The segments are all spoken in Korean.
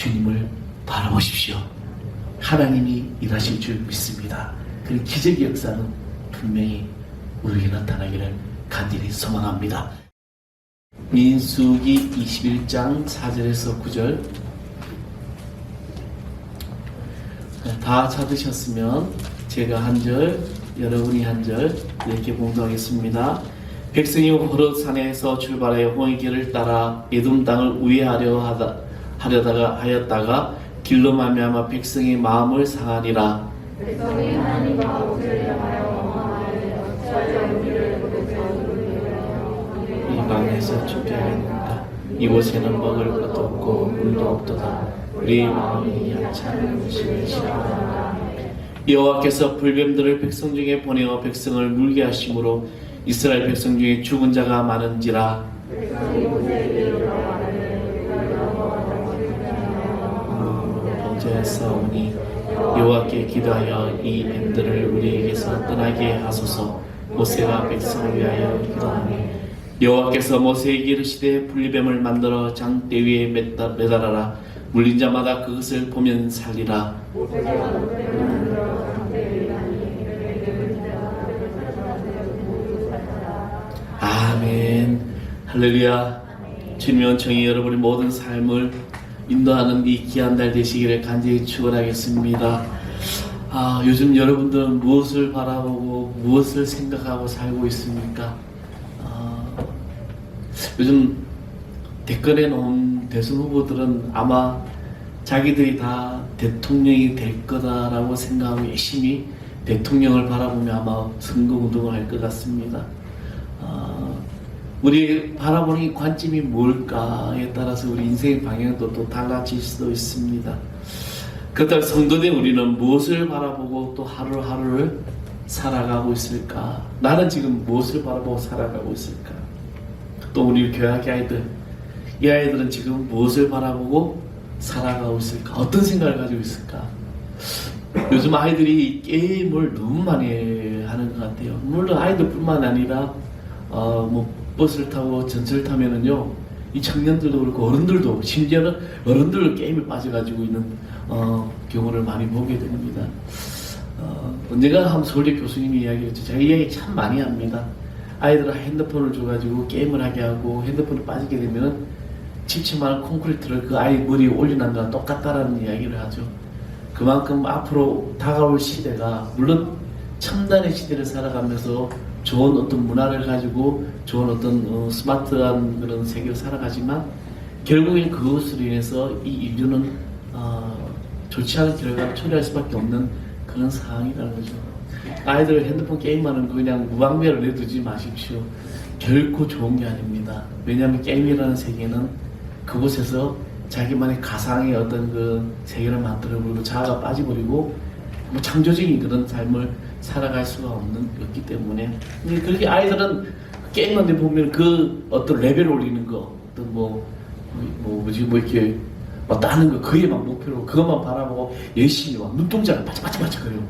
주님을 바라보십시오. 하나님이 일하실 줄 믿습니다. 그 기적의 역사는 분명히 우리에게 나타나기를 간절히 소망합니다. 민수기 21장 4절에서 9절 다 찾으셨으면 제가 한 절, 여러분이 한 절 이렇게 봉독하겠습니다. 백성이 호릇 산에서 출발하여 홍해 길을 따라 에돔 땅을 우회하려 하였다가 길로 말미암아 백성의 마음을 상하니라. 백성이 하나님과 목소리를 하여 원망하여 이 방에서 죽게하였다. 이곳에는 먹을 것도 없고 물도 없도다. 우리의 마음이 약찬 음식을 싫어한다. 여호와께서 불뱀들을 백성 중에 보내어 백성을 물게 하심으로 이스라엘 백성 중에 죽은 자가 많은지라. 범죄하사오니 여호와께 기도하여 이 뱀들을 우리에게서 떠나게 하소서. 모세가 백성을 위하여 기도하니 여호와께서 모세에게 이르시되 불뱀을 만들어 장대 위에 매달아라. 물린 자마다 그것을 보면 살리라. 아멘. 할렐루야. 주님의 은총이 여러분의 모든 삶을 인도하는 이 귀한 날 되시기를 간절히 축원하겠습니다. 요즘 여러분들은 무엇을 바라보고 무엇을 생각하고 살고 있습니까? 요즘 댓글에 놓은 대선 후보들은 아마 자기들이 다 대통령이 될 거다라고 생각하고 열심히 대통령을 바라보며 아마 선거운동을 할 것 같습니다. 우리 바라보는 이 관점이 뭘까에 따라서 우리 인생의 방향도 또 달라질 수도 있습니다. 그렇다고 성도된 우리는 무엇을 바라보고 또 하루하루를 살아가고 있을까? 나는 지금 무엇을 바라보고 살아가고 있을까? 또 우리 교회 아이들, 이 아이들은 지금 무엇을 바라보고 살아가고 있을까? 어떤 생각을 가지고 있을까? 요즘 아이들이 게임을 너무 많이 하는 것 같아요. 물론 아이들뿐만 아니라 버스를 타고 전철을 타면은요, 이 청년들도 그렇고 어른들도, 심지어는 어른들도 게임에 빠져가지고 있는 경우를 많이 보게 됩니다. 언젠가 한번 서울대 교수님이 이야기했죠. 제가 이야기 참 많이 합니다. 아이들 핸드폰을 줘가지고 게임을 하게 하고 핸드폰에 빠지게 되면은 칩칩한 콘크리트를 그 아이 머리에 올려놓는 거랑 똑같다라는 이야기를 하죠. 그만큼 앞으로 다가올 시대가, 물론 첨단의 시대를 살아가면서 좋은 어떤 문화를 가지고 좋은 어떤 스마트한 그런 세계를 살아가지만 결국엔 그것으로 인해서 이 인류는 좋지 않은 결과를 초래할 수밖에 없는 그런 상황이라는 거죠. 아이들 핸드폰 게임하는 거 그냥 무방비로 내두지 마십시오. 결코 좋은 게 아닙니다. 왜냐하면 게임이라는 세계는 그곳에서 자기만의 가상의 어떤 그 세계를 만들어버리고 자아가 빠져버리고 창조적인 그런 삶을 살아갈 수가 없기 때문에. 그렇게 아이들은 게임만 데 보면 그 어떤 레벨을 올리는 거, 어떤 이렇게 따는 거, 그게 막 목표로 그것만 바라보고 열심히 막 눈동자를 바짝바짝 거려요.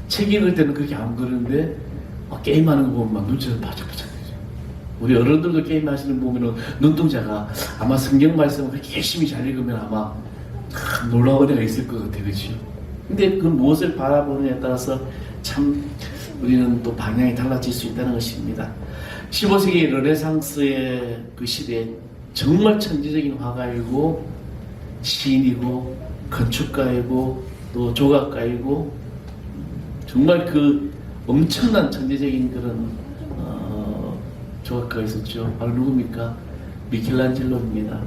책 읽을 때는 그렇게 안 그러는데 게임하는 거 보면 막 눈치를 바짝바짝 거리죠. 우리 어른들도 게임하시는 거 보면은 눈동자가 아마 성경 말씀을 그렇게 열심히 잘 읽으면 아마 놀라운 은혜가 있을 것 같아요. 그렇죠? 근데 그 무엇을 바라보느냐에 따라서 참 우리는 또 방향이 달라질 수 있다는 것입니다. 15세기 르네상스의 그 시대에 정말 천재적인 화가이고 시인이고 건축가이고 또 조각가이고 정말 그 엄청난 천재적인 그런 조각가가 있었죠. 바로 누굽니까? 미켈란젤로입니다.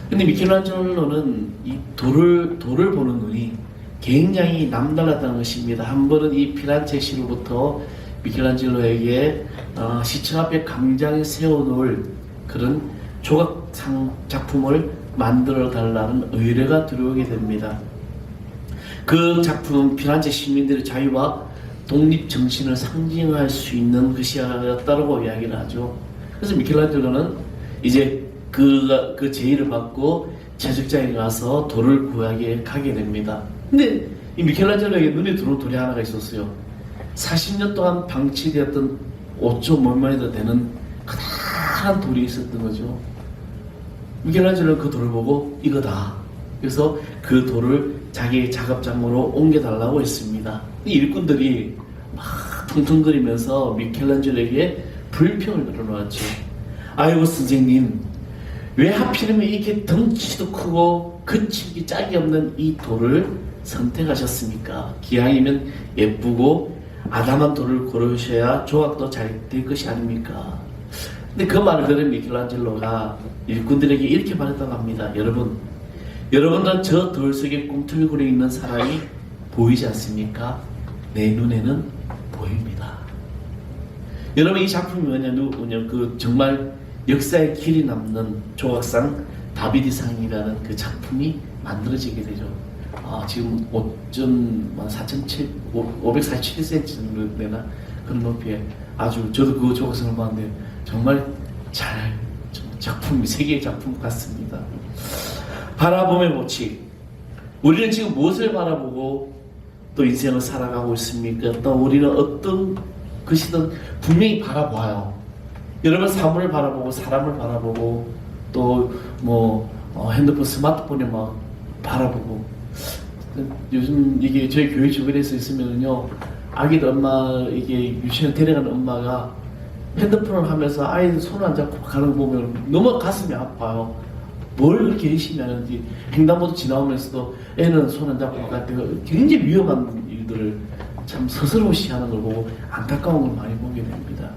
근데 미켈란젤로는 이 돌을 보는 눈이 굉장히 남달랐다는 것입니다. 한 번은 이 피란체시로부터 미켈란젤로에게 시청 앞에 광장에 세워놓을 그런 조각 작품을 만들어 달라는 의뢰가 들어오게 됩니다. 그 작품은 피란체 시민들의 자유와 독립 정신을 상징할 수 있는 것이었다고 이야기를 하죠. 그래서 미켈란젤로는 이제 그 제의를 받고 제작자에 가서 돌을 구하게 가게 됩니다. 근데 이 미켈란젤로에게 눈에 들어온 돌이 하나가 있었어요. 40년 동안 방치되었던 5점 얼마나 되는 커다란 돌이 있었던 거죠. 미켈란젤로는 그 돌을 보고 이거다. 그래서 그 돌을 자기의 작업장으로 옮겨달라고 했습니다. 이 일꾼들이 막 퉁퉁거리면서 미켈란젤로에게 불평을 늘어놓았죠. 아이고 선생님, 왜 하필이면 이렇게 덩치도 크고 그치기 짝이 없는 이 돌을 선택하셨습니까? 기왕이면 예쁘고 아담한 돌을 고르셔야 조각도 잘 될 것이 아닙니까? 근데 그 말을 들은 미켈란젤로가 일꾼들에게 이렇게 말했다고 합니다. 여러분들은 저 돌 속에 꿈틀거리고 있는 사람이 보이지 않습니까? 내 눈에는 보입니다. 여러분, 이 작품이 뭐냐면 그 정말 역사의 길이 남는 조각상 다비드상이라는 그 작품이 만들어지게 되죠. 지금 547cm 정도 되나 그런 높이에 아주, 저도 그 조각상을 봤는데 정말 작품이 세계의 작품 같습니다. 바라봄의 법칙. 우리는 지금 무엇을 바라보고 또 인생을 살아가고 있습니까? 또 우리는 어떤 것이든 분명히 바라봐요. 여러분, 사물을 바라보고 사람을 바라보고 또 핸드폰, 스마트폰에 막 바라보고. 요즘 이게 저희 교회 주변에서 있으면요, 아기들 엄마, 이게 유치원 데려가는 엄마가 핸드폰을 하면서 아이들 손을 안 잡고 가는 거 보면 너무 가슴이 아파요. 뭘 그렇게 열심히 하는지. 횡단보도 지나오면서도 애는 손 안 잡고 갈 때가 굉장히 위험한 일들을 참 스스로시 하는 걸 보고 안타까운 걸 많이 보게 됩니다.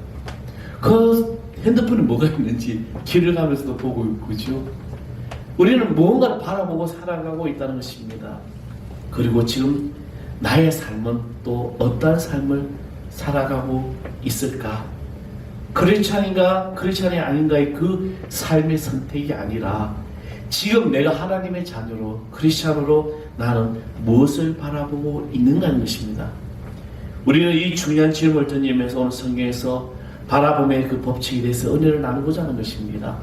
그 핸드폰에 뭐가 있는지 길을 가면서도 보고 있고, 그죠? 우리는 무언가를 바라보고 살아가고 있다는 것입니다. 그리고 지금 나의 삶은 또 어떠한 삶을 살아가고 있을까? 크리스찬인가 크리스찬이 아닌가의 그 삶의 선택이 아니라 지금 내가 하나님의 자녀로 크리스찬으로 나는 무엇을 바라보고 있는가 하는 것입니다. 우리는 이 중요한 질문을 던지면서 오늘 성경에서 바라봄의 그 법칙에 대해서 은혜를 나누고자 하는 것입니다.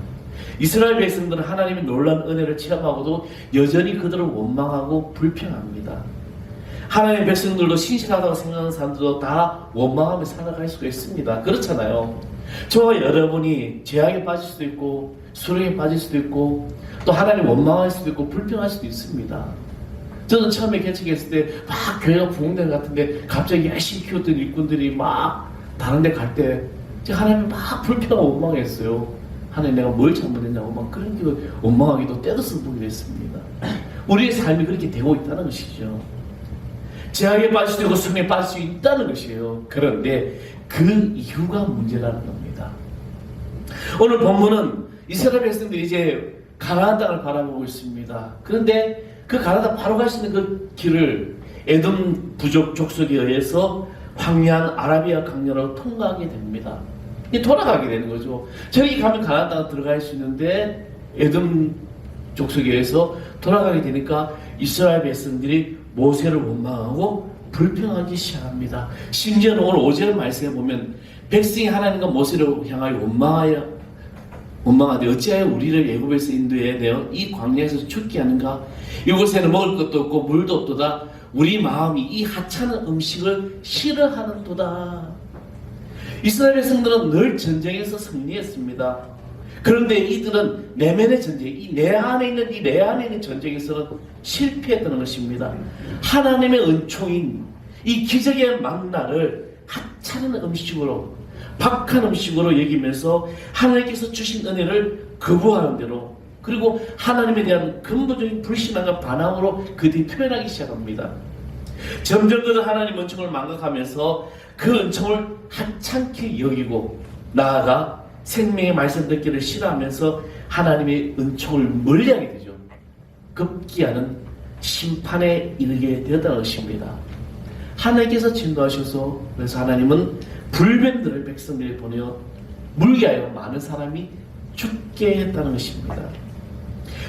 이스라엘 백성들은 하나님의 놀라운 은혜를 체험하고도 여전히 그들을 원망하고 불평합니다. 하나님의 백성들도 신실하다고 생각하는 사람들도 다 원망하며 살아갈 수가 있습니다. 그렇잖아요. 저와 여러분이 죄악에 빠질 수도 있고 수렁에 빠질 수도 있고 또 하나님 원망할 수도 있고 불평할 수도 있습니다. 저는 처음에 개척했을 때 막 교회가 부흥된 것 같은데 갑자기 열심히 키웠던 일꾼들이 막 다른 데 갈 때 하나님 막 불평하고 원망했어요. 하나님, 내가 뭘 잘못했냐고 막 그런 게 원망하기도 때로서 보게 됐습니다. 우리의 삶이 그렇게 되고 있다는 것이죠. 죄악에 빠질 수도 있고 수렁에 빠질 수 있다는 것이에요. 그런데 그 이유가 문제라는 겁니다. 오늘 본문은 이스라엘 백성들이 이제 가나안 땅을 바라보고 있습니다. 그런데 그 가나안 땅 바로 갈 수 있는 그 길을 에돔 부족 족속에 의해서 황량한 아라비아 강렬로 통과하게 됩니다. 돌아가게 되는 거죠. 저기 가면 가나안 땅에 들어갈 수 있는데 에돔 족속에 의해서 돌아가게 되니까 이스라엘 백성들이 모세를 원망하고 불평하기 시작합니다. 심지어는 오늘 5절 말씀에 보면 백성이 하나님과 모세를 향하여 원망하되 어찌하여 우리를 애굽에서 인도해 내어 이 광야에서 죽게 하는가? 이곳에는 먹을 것도 없고 물도 없도다. 우리 마음이 이 하찮은 음식을 싫어하는도다. 이스라엘 백성들은 늘 전쟁에서 승리했습니다. 그런데 이들은 내면의 전쟁, 내 안에 있는 전쟁에서는 실패했다는 것입니다. 하나님의 은총인 이 기적의 만나를 하찮은 음식으로, 박한 음식으로 여기면서 하나님께서 주신 은혜를 거부하는 대로, 그리고 하나님에 대한 근본적인 불신앙과 반항으로 그들이 표현하기 시작합니다. 점점 그들 하나님 은총을 망각하면서 그 은총을 하찮게 여기고 나아가 생명의 말씀 듣기를 싫어하면서 하나님의 은총을 멀리하게 되죠. 급기야는 심판에 이르게 되었다는 것입니다. 하나님께서 진노하셔서 그래서 하나님은 불뱀들을 백성들에 보내어 물게 하여 많은 사람이 죽게 했다는 것입니다.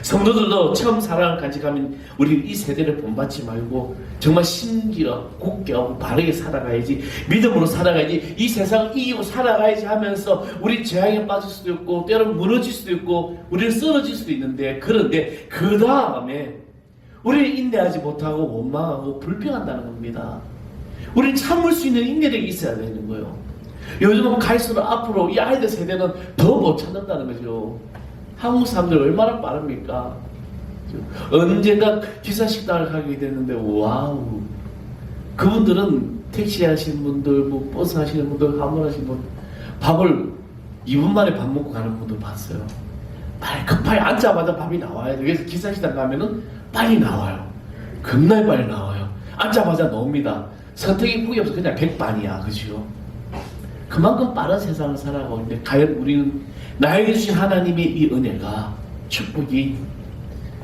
성도들도 처음 사랑을 간직하면 우리는 이 세대를 본받지 말고 정말 심기어 굳게 하고 바르게 살아가야지, 믿음으로 살아가야지, 이 세상을 이기고 살아가야지 하면서 우리 재앙에 빠질 수도 있고 때로는 무너질 수도 있고 우리는 쓰러질 수도 있는데, 그런데 그 다음에 우리는 인내하지 못하고 원망하고 불평한다는 겁니다. 우리는 참을 수 있는 인내력이 있어야 되는 거예요. 요즘은 갈수록 앞으로 이 아이들 세대는 더 못 참는다는 거죠. 한국 사람들 얼마나 빠릅니까? 언젠가 기사식당을 가게 됐는데 와우, 그분들은 택시 하시는 분들, 뭐 버스 하시는 분들, 화물 하시는 분, 밥을 2분 만에 밥 먹고 가는 분들 봤어요. 빨리 급하게 앉자마자 밥이 나와야 돼. 그래서 기사식당 가면은 빨리 나와요. 겁나게 빨리 나와요. 앉자마자 나옵니다. 선택의 폭이 없어. 그냥 백반이야. 그죠? 그만큼 빠른 세상을 살아가고 있는데, 과연 우리는 나에게 주신 하나님의 이 은혜가, 축복이,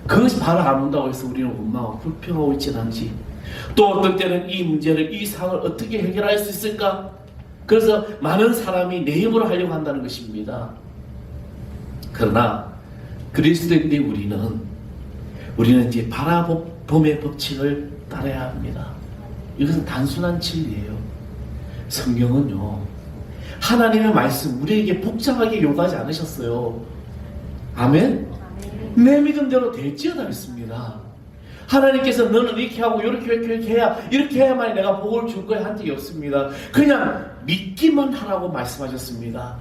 그것이 바로 안 온다고 해서 우리는 원망하고 불평하고 있지는 않지. 또 어떤 때는 이 문제를, 이 상을 어떻게 해결할 수 있을까? 그래서 많은 사람이 내 힘으로 하려고 한다는 것입니다. 그러나 그리스도인들이 우리는 이제 바라봄의 법칙을 따라야 합니다. 이것은 단순한 진리예요. 성경은요, 하나님의 말씀 우리에게 복잡하게 요구하지 않으셨어요. 아멘? 내 믿음대로 될지어다 했습니다. 하나님께서 너는 이렇게 하고 이렇게 해야만 내가 복을 줄 거야 한 적이 없습니다. 그냥 믿기만 하라고 말씀하셨습니다.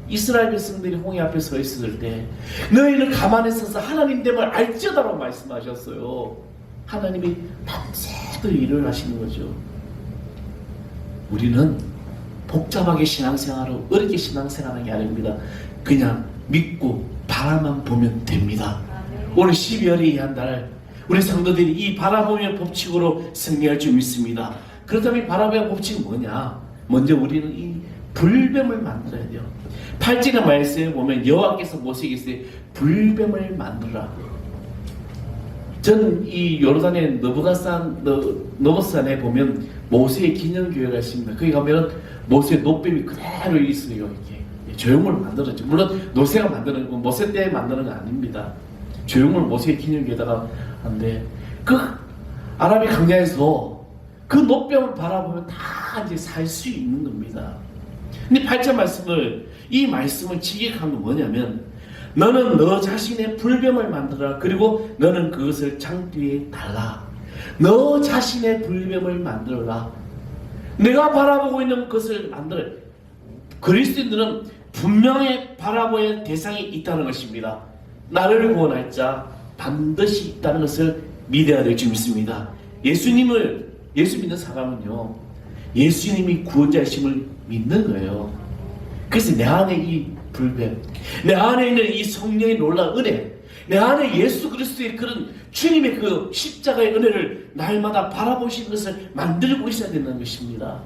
이스라엘 백성들이 홍해 앞에 서 있을 때 너희는 가만히 서서 하나님 됨을 알지어다라고 말씀하셨어요. 하나님이 밤새도록 일을 하시는 거죠. 우리는 복잡하게 신앙생활하고 어렵게 신앙생활하는 게 아닙니다. 그냥 믿고 바라만 보면 됩니다. 오늘 12월의 한 달 우리 성도들이 이 바라보의 법칙으로 승리할 줄 믿습니다. 그렇다면 이 바라보의 법칙은 뭐냐? 먼저 우리는 이 불뱀을 만들어야 돼요. 8절의 말씀에 보면 여호와께서 모세에게 불뱀을 만들라. 저는 이 요르단의 너버산에 보면 모세의 기념교회가 있습니다. 거기 가면 모세의 노뱀이 그대로 있어요. 이렇게 조형물을 만들었죠. 물론 노새가 만드는 거, 모세 때 만드는 거 아닙니다. 조형물 모세의 기념교회에다가 하는데, 그 아라비 강야에서 그 노뱀을 바라보면 다 이제 살 수 있는 겁니다. 근데 8절 말씀을, 이 말씀을 직역하면 뭐냐면, 너는 너 자신의 불뱀을 만들어라. 그리고 너는 그것을 장뒤에 달라. 너 자신의 불뱀을 만들어라. 내가 바라보고 있는 것을 만들어. 그리스도인들은 분명히 바라보야 대상이 있다는 것입니다. 나를 구원할 자 반드시 있다는 것을 믿어야 될 줄 믿습니다. 예수 믿는 사람은요, 예수님이 구원자이심을 믿는 거예요. 그래서 내 안에 이 불뱀, 내 안에 있는 이 성령의 놀라운 은혜, 내 안에 예수 그리스도의 그런 주님의 그 십자가의 은혜를 날마다 바라보시는 것을 만들고 있어야 된다는 것입니다.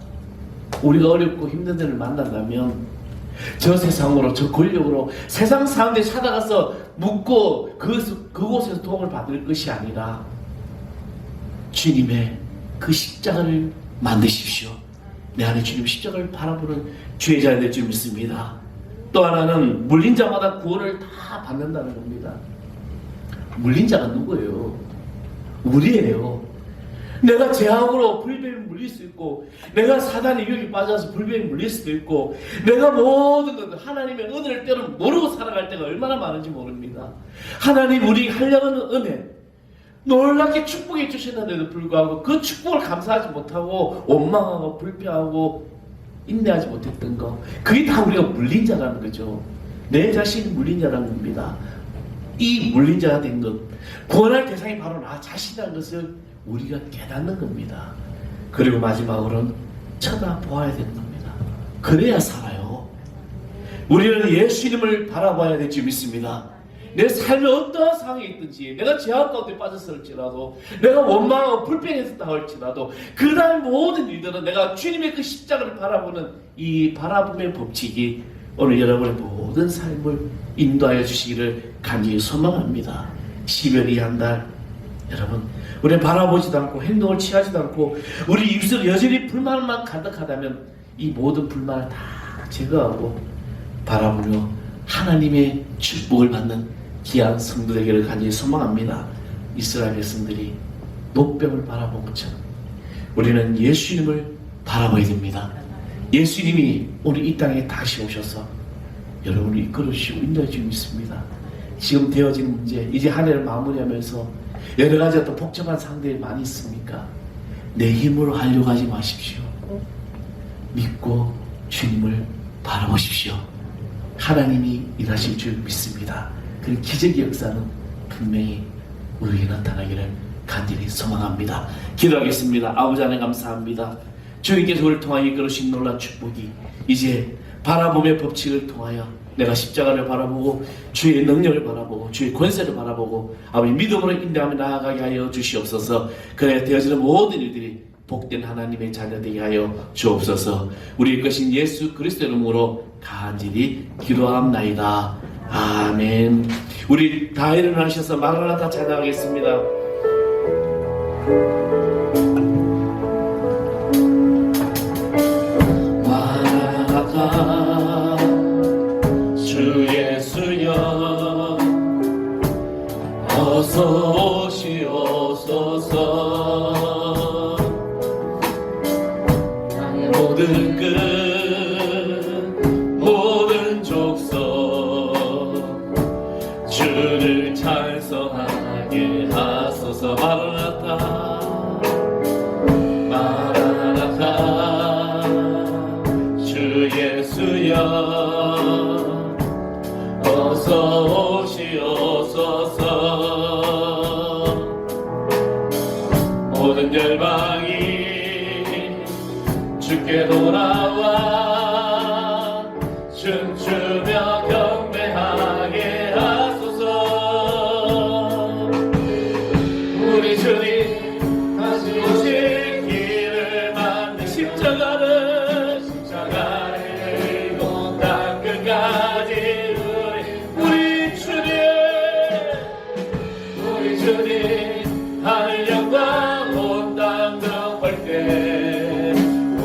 우리가 어렵고 힘든 데를 만난다면 저 세상으로, 저 권력으로 세상 사람들이 찾아가서 묻고 그곳에서 도움을 받을 것이 아니라 주님의 그 십자가를 만드십시오. 내 안에 주님 십자가를 바라보는 주의 자가 될 줄 믿습니다. 또 하나는 물린 자마다 구원을 다 받는다는 겁니다. 물린 자가 누구예요? 우리예요. 내가 죄악으로 불뱀에 물릴 수 있고, 내가 사단의 유혹에 빠져서 불뱀에 물릴 수도 있고, 내가 모든 것, 하나님의 은혜를 때로 모르고 살아갈 때가 얼마나 많은지 모릅니다. 하나님 우리 하려고 하는 은혜, 놀랍게 축복해 주셨는데도 불구하고 그 축복을 감사하지 못하고 원망하고 불평하고 인내하지 못했던 거, 그게 다 우리가 물린 자라는 거죠. 내 자신이 물린 자라는 겁니다. 이 물린 자가 된 것, 구원할 대상이 바로 나 자신이라는 것을 우리가 깨닫는 겁니다. 그리고 마지막으로는 쳐다보아야 되는 겁니다. 그래야 살아요. 우리는 예수님을 바라봐야 될 줄 믿습니다. 내 삶에 어떠한 상황이 있든지, 내가 죄악 가운데 빠졌을지라도, 내가 원망하고 불평했었다 할지라도, 그 다음 모든 일들은 내가 주님의 그 십자가를 바라보는 이 바라봄의 법칙이 오늘 여러분의 모든 삶을 인도하여 주시기를 간절히 소망합니다. 12월이 한 달, 여러분, 우리는 바라보지도 않고 행동을 취하지도 않고 우리 입술에 여전히 불만만 가득하다면 이 모든 불만을 다 제거하고 바라보며 하나님의 축복을 받는 귀한 성도 되기를 간절히 소망합니다. 이스라엘 백성들이 노뱀을 바라본 것처럼 우리는 예수님을 바라봐야 됩니다. 예수님이 오늘 이 땅에 다시 오셔서 여러분을 이끌어주시고 인도해 주시고 있습니다. 지금 되어진 문제, 이제 한 해를 마무리하면서 여러 가지 어떤 복잡한 상황들이 많이 있습니까? 내 힘으로 하려고 하지 마십시오. 믿고 주님을 바라보십시오. 하나님이 일하실 줄 믿습니다. 그 기적의 역사는 분명히 우리에게 나타나기를 간절히 소망합니다. 기도하겠습니다. 아버지 하나님 감사합니다. 주님께서 우리를 통하여 이끌으신 놀라운 축복이 이제 바라봄의 법칙을 통하여 내가 십자가를 바라보고 주의 능력을 바라보고 주의 권세를 바라보고 아버지 믿음으로 인내하며 나아가게 하여 주시옵소서. 그래 되어지는 모든 일들이 복된 하나님의 자녀 되게 하여 주옵소서. 우리의 것인 예수 그리스도의 이름으로 간절히 기도합나이다. 아멘. 우리 다 일어나셔서 마라나타 찬양하겠습니다. 마라나타 주 예수여 어서 오시옵소서. 모든 끝 모든 족속 주를 찬송하게 하소서. 마라나타 마라나타 주 예수여 어서 오시옵소서. 모든 열방이 주께 돌아와 춤추며 경배하게 하소서. 우리 주님 다시 오실 길을 만든 십자가를 들고 땅 끝까지 우리 주님 하늘 영광 온 땅 덮을 때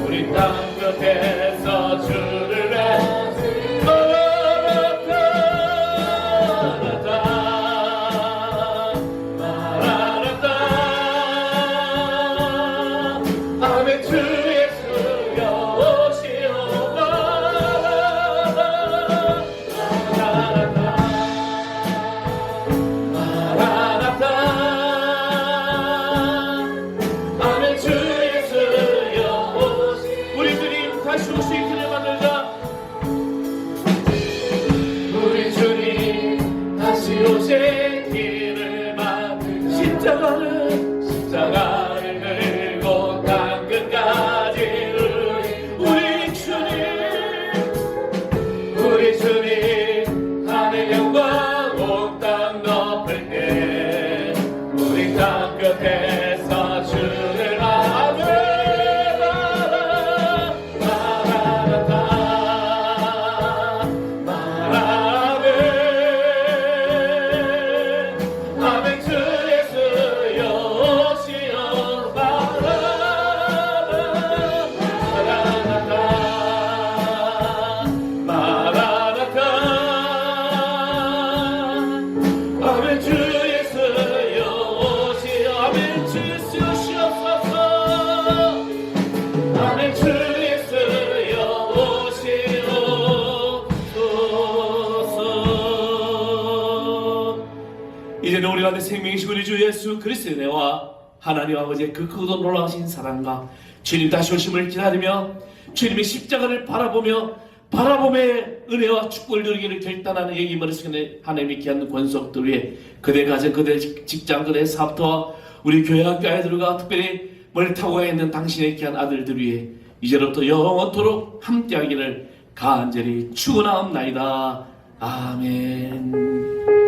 우리 땅 끝에서 주를 마라나타 아멘. 주 예수여 오시오. 마라나타 아멘. 주 예수여 오시오. 우리 주님 다시 오시기를 만들자. 우리 주님 다시 오시기를 만들자. 십자가를 들고 땅 끝까지 우리 주님 하늘 영광 온 땅 덮을 때 우리 땅 끝에서 주를 이제는 우리 가운데 생명이신 우리 주 예수 그리스도의 은혜와 하나님 아버지의 그 크고 놀라우신 사랑과 주님 다시 오심을 기다리며 주님의 십자가를 바라보며 바라봄의 은혜와 축복을 누리기를 결단하는 얘기 머릿속에 하나님의 귀한 권속들 위해 그대 가정, 그대 직장, 그대 사업터와 우리 교회 학교 아이들과 특별히 멀리 타고 가 있는 당신의 귀한 아들들 위해 이제부터 영원토록 함께하기를 간절히 축원하옵나이다. 아멘.